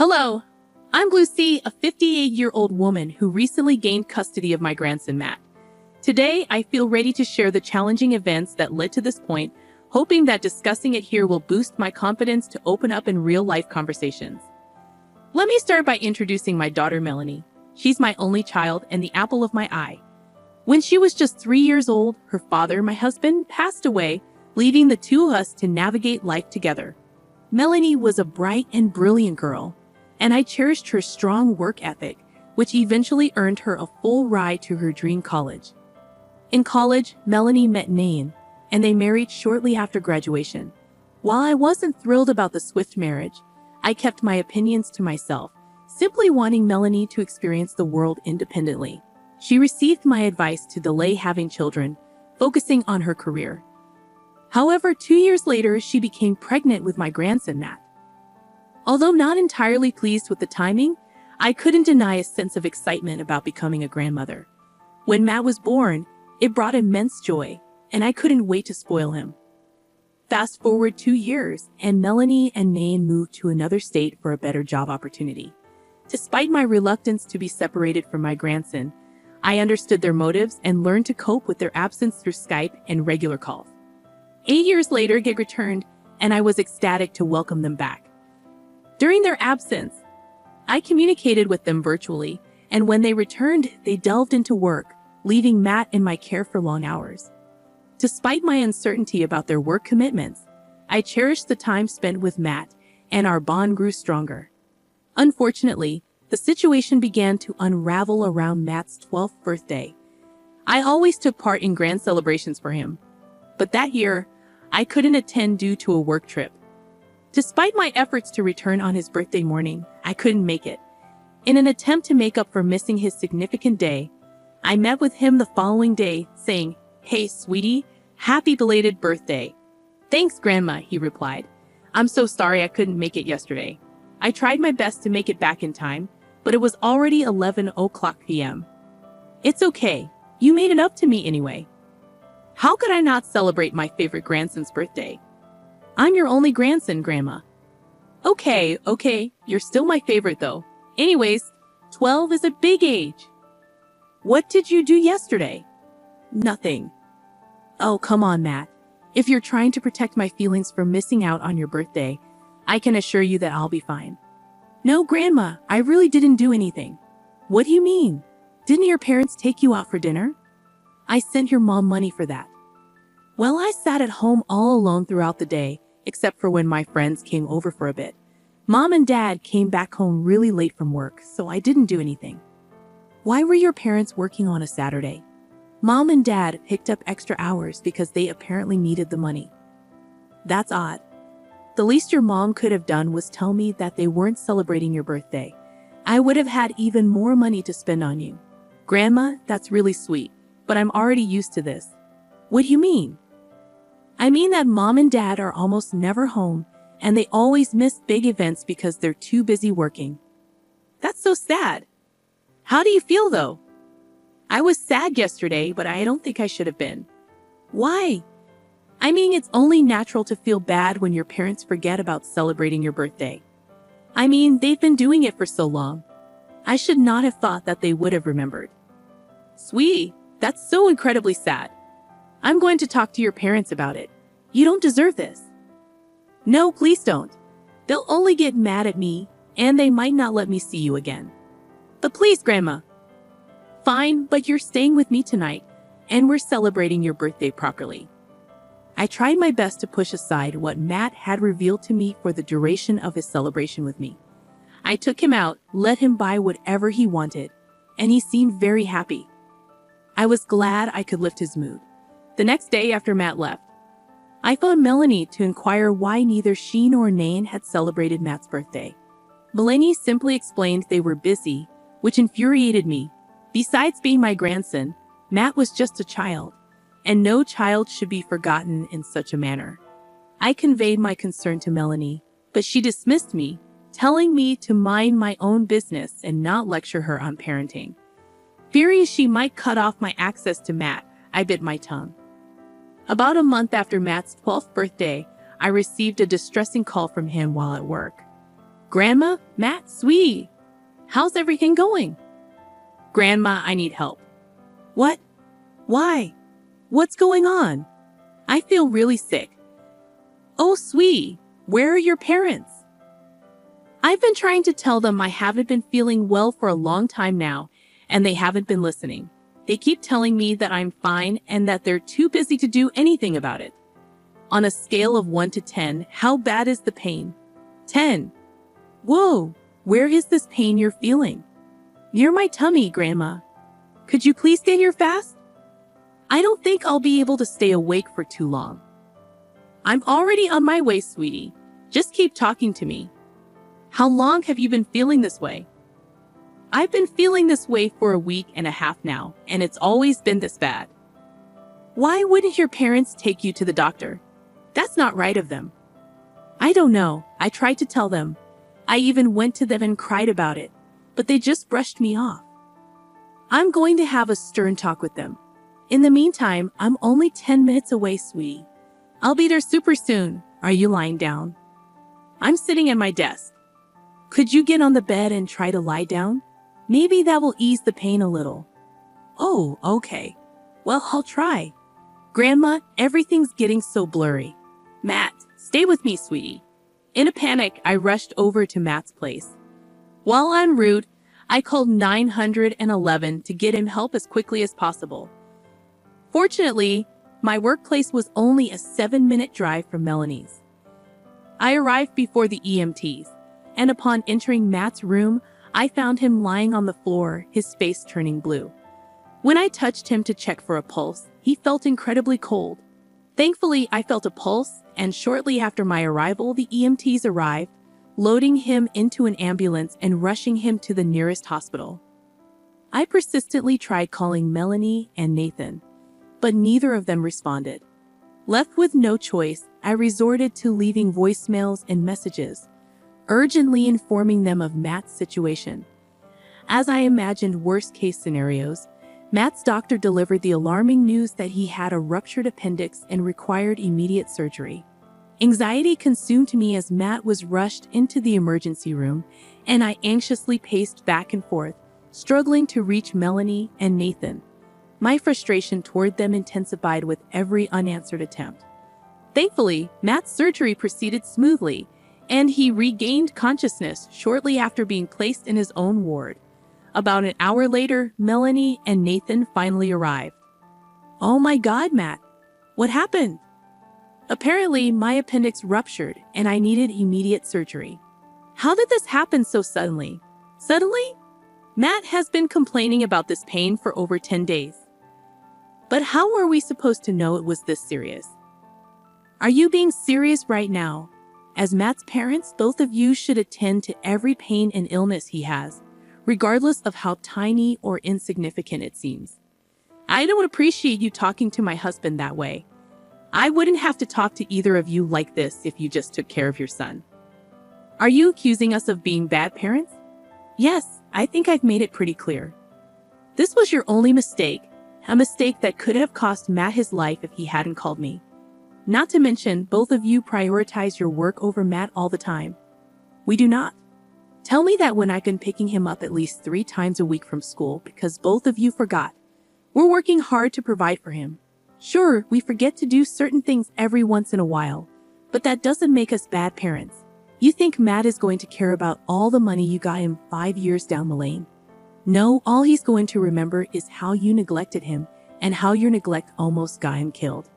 Hello, I'm Lucy, a 58-year-old woman who recently gained custody of my grandson, Matt. Today, I feel ready to share the challenging events that led to this point, hoping that discussing it here will boost my confidence to open up in real-life conversations. Let me start by introducing my daughter, Melanie. She's my only child and the apple of my eye. When she was just 3 years old, her father, my husband, passed away, leaving the two of us to navigate life together. Melanie was a bright and brilliant girl, and I cherished her strong work ethic, which eventually earned her a full ride to her dream college. In college, Melanie met Nain, and they married shortly after graduation. While I wasn't thrilled about the swift marriage, I kept my opinions to myself, simply wanting Melanie to experience the world independently. She received my advice to delay having children, focusing on her career. However, 2 years later, she became pregnant with my grandson, Matt. Although not entirely pleased with the timing, I couldn't deny a sense of excitement about becoming a grandmother. When Matt was born, it brought immense joy, and I couldn't wait to spoil him. Fast forward 2 years, and Melanie and Nain moved to another state for a better job opportunity. Despite my reluctance to be separated from my grandson, I understood their motives and learned to cope with their absence through Skype and regular calls. 8 years later, Gig returned, and I was ecstatic to welcome them back. During their absence, I communicated with them virtually, and when they returned, they delved into work, leaving Matt in my care for long hours. Despite my uncertainty about their work commitments, I cherished the time spent with Matt, and our bond grew stronger. Unfortunately, the situation began to unravel around Matt's 12th birthday. I always took part in grand celebrations for him, but that year, I couldn't attend due to a work trip. Despite my efforts to return on his birthday morning, I couldn't make it. In an attempt to make up for missing his significant day, I met with him the following day, saying, "Hey, sweetie, happy belated birthday." "Thanks, Grandma," he replied. "I'm so sorry I couldn't make it yesterday. I tried my best to make it back in time, but it was already 11 p.m. "It's okay. You made it up to me anyway." How could I not celebrate my favorite grandson's birthday? "I'm your only grandson, Grandma." Okay, you're still my favorite though. Anyways, 12 is a big age. "What did you do yesterday?" "Nothing." "Oh, come on, Matt. If you're trying to protect my feelings from missing out on your birthday, I can assure you that I'll be fine." "No, Grandma, I really didn't do anything." "What do you mean? Didn't your parents take you out for dinner?" "I sent your mom money for that." "Well, I sat at home all alone throughout the day, except for when my friends came over for a bit. Mom and Dad came back home really late from work, so I didn't do anything." "Why were your parents working on a Saturday?" "Mom and Dad picked up extra hours because they apparently needed the money." "That's odd. The least your mom could have done was tell me that they weren't celebrating your birthday. I would have had even more money to spend on you." "Grandma, that's really sweet, but I'm already used to this." "What do you mean?" "I mean that Mom and Dad are almost never home, and they always miss big events because they're too busy working." "That's so sad. How do you feel though?" "I was sad yesterday, but I don't think I should have been." "Why?" "I mean, it's only natural to feel bad when your parents forget about celebrating your birthday. I mean, they've been doing it for so long. I should not have thought that they would have remembered." "Sweetie, that's so incredibly sad. I'm going to talk to your parents about it. You don't deserve this." "No, please don't. They'll only get mad at me, and they might not let me see you again." "But please, Grandma." "Fine, but you're staying with me tonight, and we're celebrating your birthday properly." I tried my best to push aside what Matt had revealed to me for the duration of his celebration with me. I took him out, let him buy whatever he wanted, and he seemed very happy. I was glad I could lift his mood. The next day after Matt left, I phoned Melanie to inquire why neither she nor Nain had celebrated Matt's birthday. Melanie simply explained they were busy, which infuriated me. Besides being my grandson, Matt was just a child, and no child should be forgotten in such a manner. I conveyed my concern to Melanie, but she dismissed me, telling me to mind my own business and not lecture her on parenting. Fearing she might cut off my access to Matt, I bit my tongue. About a month after Matt's 12th birthday, I received a distressing call from him while at work. Grandma, Matt, sweetie, how's everything going? Grandma, I need help. What? Why? What's going on? I feel really sick. Oh, sweetie, where are your parents? I've been trying to tell them I haven't been feeling well for a long time now, and they haven't been listening. They keep telling me that I'm fine and that they're too busy to do anything about it. On a scale of 1 to 10, how bad is the pain? 10. Whoa, where is this pain you're feeling? Near my tummy, Grandma. Could you please get here fast? I don't think I'll be able to stay awake for too long. I'm already on my way, sweetie. Just keep talking to me. How long have you been feeling this way? I've been feeling this way for a week and a half now, and it's always been this bad. Why wouldn't your parents take you to the doctor? That's not right of them. I don't know. I tried to tell them. I even went to them and cried about it, but they just brushed me off. I'm going to have a stern talk with them. In the meantime, I'm only 10 minutes away, sweetie. I'll be there super soon. Are you lying down? I'm sitting at my desk. Could you get on the bed and try to lie down? Maybe that will ease the pain a little. Oh, okay. Well, I'll try. Grandma, everything's getting so blurry. Matt, stay with me, sweetie. In a panic, I rushed over to Matt's place. While en route, I called 911 to get him help as quickly as possible. Fortunately, my workplace was only a 7-minute drive from Melanie's. I arrived before the EMTs, and upon entering Matt's room, I found him lying on the floor, his face turning blue. When I touched him to check for a pulse, he felt incredibly cold. Thankfully, I felt a pulse, and shortly after my arrival, the EMTs arrived, loading him into an ambulance and rushing him to the nearest hospital. I persistently tried calling Melanie and Nathan, but neither of them responded. Left with no choice, I resorted to leaving voicemails and messages, urgently informing them of Matt's situation. As I imagined worst-case scenarios, Matt's doctor delivered the alarming news that he had a ruptured appendix and required immediate surgery. Anxiety consumed me as Matt was rushed into the emergency room, and I anxiously paced back and forth, struggling to reach Melanie and Nathan. My frustration toward them intensified with every unanswered attempt. Thankfully, Matt's surgery proceeded smoothly, and he regained consciousness shortly after being placed in his own ward. About an hour later, Melanie and Nathan finally arrived. Oh my God, Matt. What happened? Apparently, my appendix ruptured and I needed immediate surgery. How did this happen so suddenly? Suddenly? Matt has been complaining about this pain for over 10 days. But how were we supposed to know it was this serious? Are you being serious right now? As Matt's parents, both of you should attend to every pain and illness he has, regardless of how tiny or insignificant it seems. I don't appreciate you talking to my husband that way. I wouldn't have to talk to either of you like this if you just took care of your son. Are you accusing us of being bad parents? Yes, I think I've made it pretty clear. This was your only mistake, a mistake that could have cost Matt his life if he hadn't called me. Not to mention, both of you prioritize your work over Matt all the time. We do not. Tell me that when I've been picking him up at least 3 times a week from school because both of you forgot. We're working hard to provide for him. Sure, we forget to do certain things every once in a while, but that doesn't make us bad parents. You think Matt is going to care about all the money you got him 5 years down the lane? No, all he's going to remember is how you neglected him and how your neglect almost got him killed.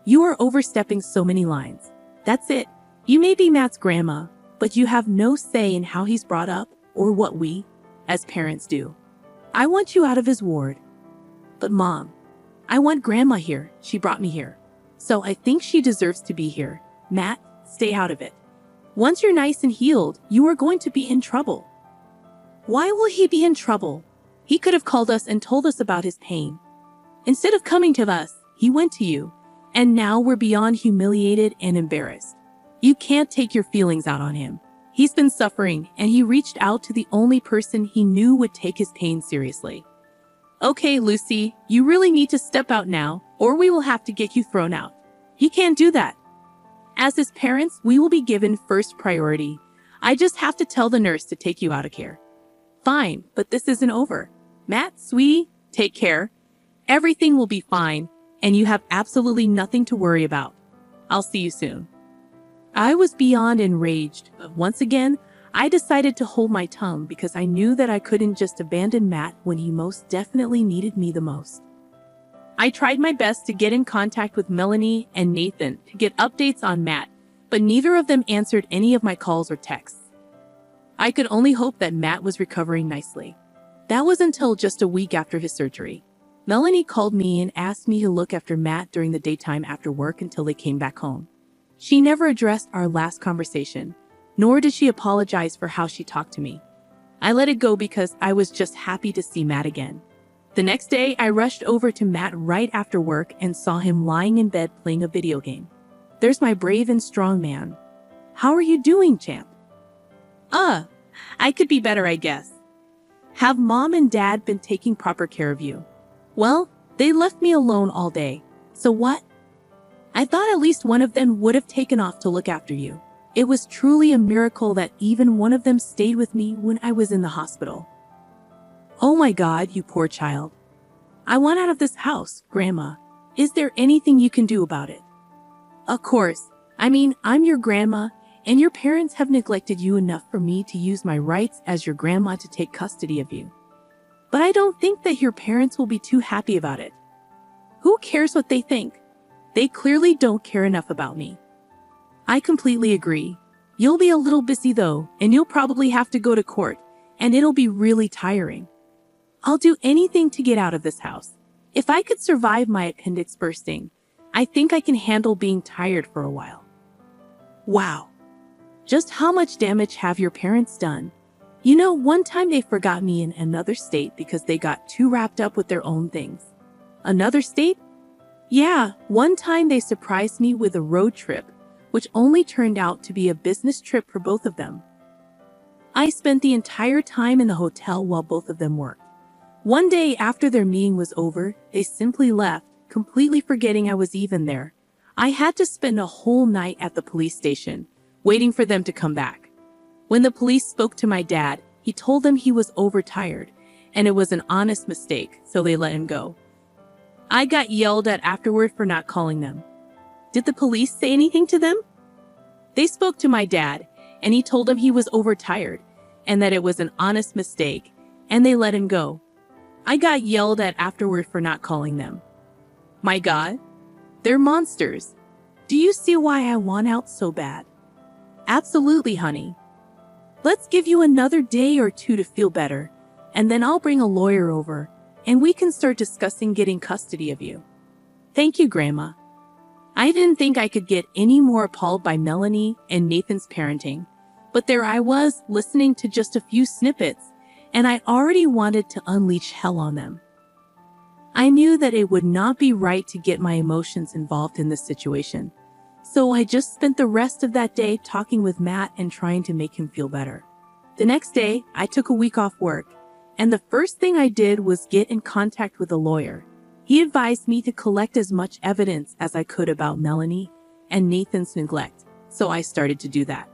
You are overstepping so many lines. That's it. You may be Matt's grandma, but you have no say in how he's brought up or what we, as parents, do. I want you out of his ward. But Mom, I want Grandma here. She brought me here. So I think she deserves to be here. Matt, stay out of it. Once you're nice and healed, you are going to be in trouble. Why will he be in trouble? He could have called us and told us about his pain. Instead of coming to us, he went to you. And now we're beyond humiliated and embarrassed. You can't take your feelings out on him. He's been suffering, and he reached out to the only person he knew would take his pain seriously. Okay, Lucy, you really need to step out now, or we will have to get you thrown out. He can't do that. As his parents, we will be given first priority. I just have to tell the nurse to take you out of care. Fine, but this isn't over. Matt, sweetie, take care. Everything will be fine, and you have absolutely nothing to worry about. I'll see you soon. I was beyond enraged, but once again, I decided to hold my tongue because I knew that I couldn't just abandon Matt when he most definitely needed me the most. I tried my best to get in contact with Melanie and Nathan to get updates on Matt, but neither of them answered any of my calls or texts. I could only hope that Matt was recovering nicely. That was until just a week after his surgery. Melanie called me and asked me to look after Matt during the daytime after work until they came back home. She never addressed our last conversation, nor did she apologize for how she talked to me. I let it go because I was just happy to see Matt again. The next day, I rushed over to Matt right after work and saw him lying in bed playing a video game. There's my brave and strong man. How are you doing, champ? I could be better, I guess. Have mom and dad been taking proper care of you? Well, they left me alone all day. So what? I thought at least one of them would have taken off to look after you. It was truly a miracle that even one of them stayed with me when I was in the hospital. Oh my God, you poor child. I want out of this house, Grandma. Is there anything you can do about it? Of course. I'm your grandma, and your parents have neglected you enough for me to use my rights as your grandma to take custody of you. But I don't think that your parents will be too happy about it. Who cares what they think? They clearly don't care enough about me. I completely agree. You'll be a little busy though, and you'll probably have to go to court, and it'll be really tiring. I'll do anything to get out of this house. If I could survive my appendix bursting, I think I can handle being tired for a while. Wow. Just how much damage have your parents done? You know, one time they forgot me in another state because they got too wrapped up with their own things. Another state? Yeah, one time they surprised me with a road trip, which only turned out to be a business trip for both of them. I spent the entire time in the hotel while both of them worked. One day after their meeting was over, they simply left, completely forgetting I was even there. I had to spend a whole night at the police station, waiting for them to come back. When the police spoke to my dad, he told them he was overtired, and it was an honest mistake, so they let him go. I got yelled at afterward for not calling them. Did the police say anything to them? They spoke to my dad, and he told them he was overtired, and that it was an honest mistake, and they let him go. I got yelled at afterward for not calling them. My God, they're monsters. Do you see why I want out so bad? Absolutely, honey. Let's give you another day or two to feel better, and then I'll bring a lawyer over, and we can start discussing getting custody of you. Thank you, Grandma. I didn't think I could get any more appalled by Melanie and Nathan's parenting, but there I was, listening to just a few snippets, and I already wanted to unleash hell on them. I knew that it would not be right to get my emotions involved in this situation, so I just spent the rest of that day talking with Matt and trying to make him feel better. The next day, I took a week off work, and the first thing I did was get in contact with a lawyer. He advised me to collect as much evidence as I could about Melanie and Nathan's neglect, so I started to do that.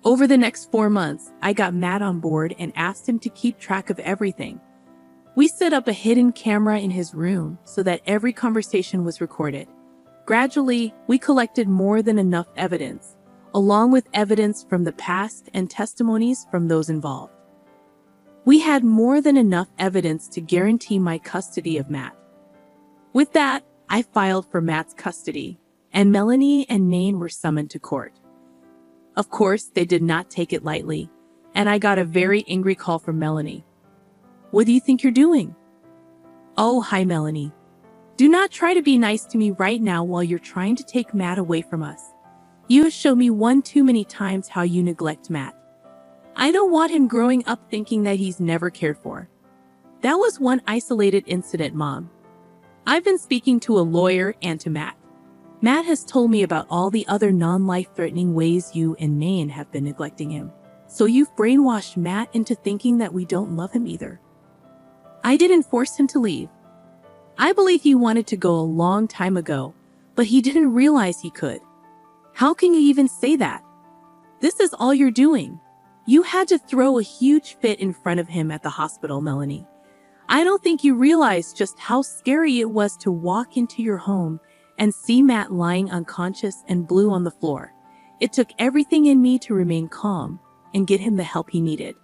Over the next 4 months, I got Matt on board and asked him to keep track of everything. We set up a hidden camera in his room so that every conversation was recorded. Gradually, we collected more than enough evidence, along with evidence from the past and testimonies from those involved. We had more than enough evidence to guarantee my custody of Matt. With that, I filed for Matt's custody, and Melanie and Nain were summoned to court. Of course, they did not take it lightly, and I got a very angry call from Melanie. What do you think you're doing? Oh, hi, Melanie. Do not try to be nice to me right now while you're trying to take Matt away from us. You have shown me one too many times how you neglect Matt. I don't want him growing up thinking that he's never cared for. That was one isolated incident, Mom. I've been speaking to a lawyer and to Matt. Matt has told me about all the other non-life-threatening ways you and Nain have been neglecting him. So you've brainwashed Matt into thinking that we don't love him either. I didn't force him to leave. I believe he wanted to go a long time ago, but he didn't realize he could. How can you even say that? This is all you're doing. You had to throw a huge fit in front of him at the hospital, Melanie. I don't think you realize just how scary it was to walk into your home and see Matt lying unconscious and blue on the floor. It took everything in me to remain calm and get him the help he needed.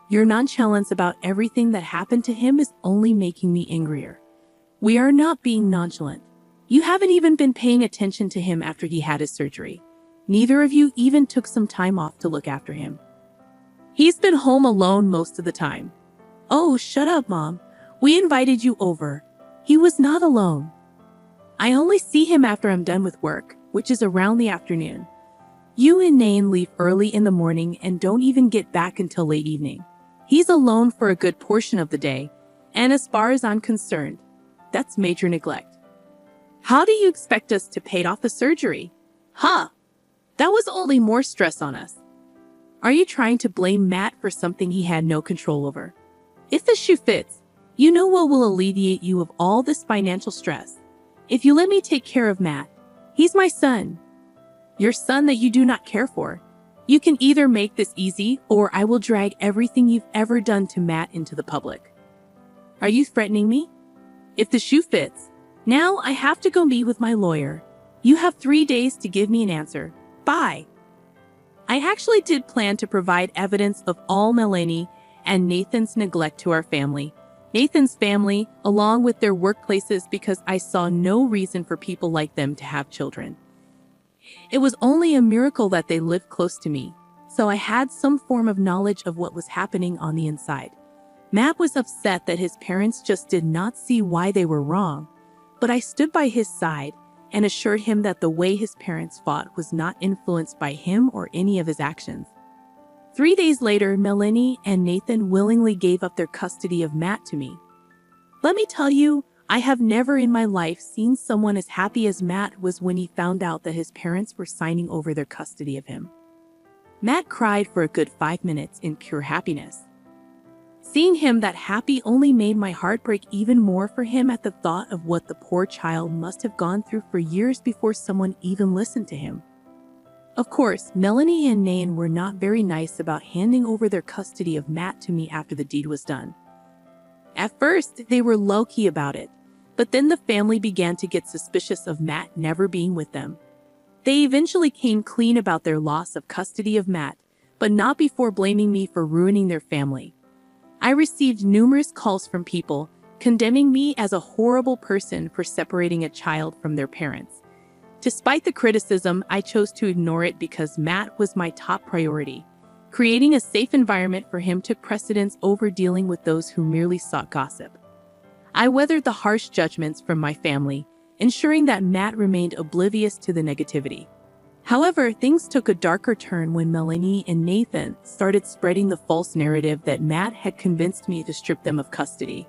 Your nonchalance about everything that happened to him is only making me angrier. We are not being nonchalant. You haven't even been paying attention to him after he had his surgery. Neither of you even took some time off to look after him. He's been home alone most of the time. Oh, shut up, Mom. We invited you over. He was not alone. I only see him after I'm done with work, which is around the afternoon. You and Nain leave early in the morning and don't even get back until late evening. He's alone for a good portion of the day, and as far as I'm concerned, that's major neglect. How do you expect us to pay off the surgery? Huh? That was only more stress on us. Are you trying to blame Matt for something he had no control over? If the shoe fits, you know what will alleviate you of all this financial stress. If you let me take care of Matt, he's my son. Your son that you do not care for. You can either make this easy or I will drag everything you've ever done to Matt into the public. Are you threatening me? If the shoe fits, now I have to go meet with my lawyer. You have 3 days to give me an answer. Bye. I actually did plan to provide evidence of all Melanie and Nathan's neglect to our family. Nathan's family, along with their workplaces, because I saw no reason for people like them to have children. It was only a miracle that they lived close to me, so I had some form of knowledge of what was happening on the inside. Matt was upset that his parents just did not see why they were wrong, but I stood by his side and assured him that the way his parents fought was not influenced by him or any of his actions. 3 days later, Melanie and Nathan willingly gave up their custody of Matt to me. Let me tell you, I have never in my life seen someone as happy as Matt was when he found out that his parents were signing over their custody of him. Matt cried for a good 5 minutes in pure happiness. Seeing him that happy only made my heart break even more for him at the thought of what the poor child must have gone through for years before someone even listened to him. Of course, Melanie and Nain were not very nice about handing over their custody of Matt to me after the deed was done. At first, they were low-key about it, but then the family began to get suspicious of Matt never being with them. They eventually came clean about their loss of custody of Matt, but not before blaming me for ruining their family. I received numerous calls from people condemning me as a horrible person for separating a child from their parents. Despite the criticism, I chose to ignore it because Matt was my top priority. Creating a safe environment for him took precedence over dealing with those who merely sought gossip. I weathered the harsh judgments from my family, ensuring that Matt remained oblivious to the negativity. However, things took a darker turn when Melanie and Nathan started spreading the false narrative that Matt had convinced me to strip them of custody.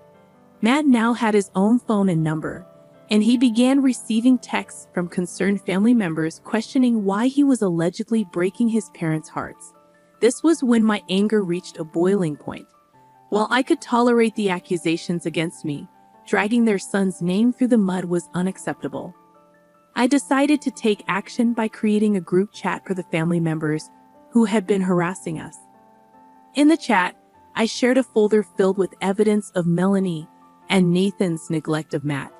Matt now had his own phone and number, and he began receiving texts from concerned family members questioning why he was allegedly breaking his parents' hearts. This was when my anger reached a boiling point. While I could tolerate the accusations against me, dragging their son's name through the mud was unacceptable. I decided to take action by creating a group chat for the family members who had been harassing us. In the chat, I shared a folder filled with evidence of Melanie and Nathan's neglect of Matt.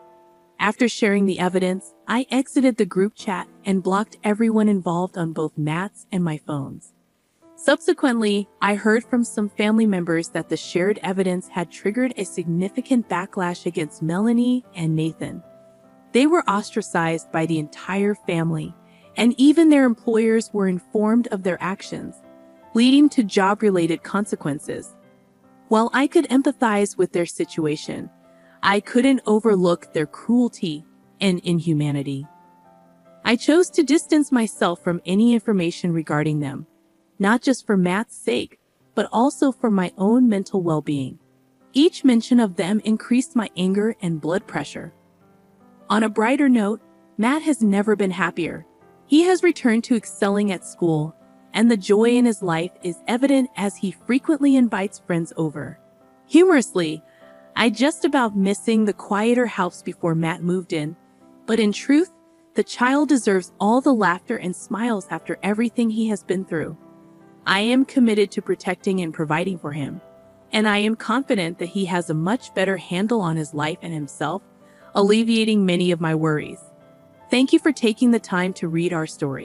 After sharing the evidence, I exited the group chat and blocked everyone involved on both Matt's and my phones. Subsequently, I heard from some family members that the shared evidence had triggered a significant backlash against Melanie and Nathan. They were ostracized by the entire family, and even their employers were informed of their actions, leading to job-related consequences. While I could empathize with their situation, I couldn't overlook their cruelty and inhumanity. I chose to distance myself from any information regarding them, not just for Matt's sake, but also for my own mental well-being. Each mention of them increased my anger and blood pressure. On a brighter note, Matt has never been happier. He has returned to excelling at school, and the joy in his life is evident as he frequently invites friends over. Humorously, I just about missing the quieter house before Matt moved in, but in truth, the child deserves all the laughter and smiles after everything he has been through. I am committed to protecting and providing for him, and I am confident that he has a much better handle on his life and himself, alleviating many of my worries. Thank you for taking the time to read our story.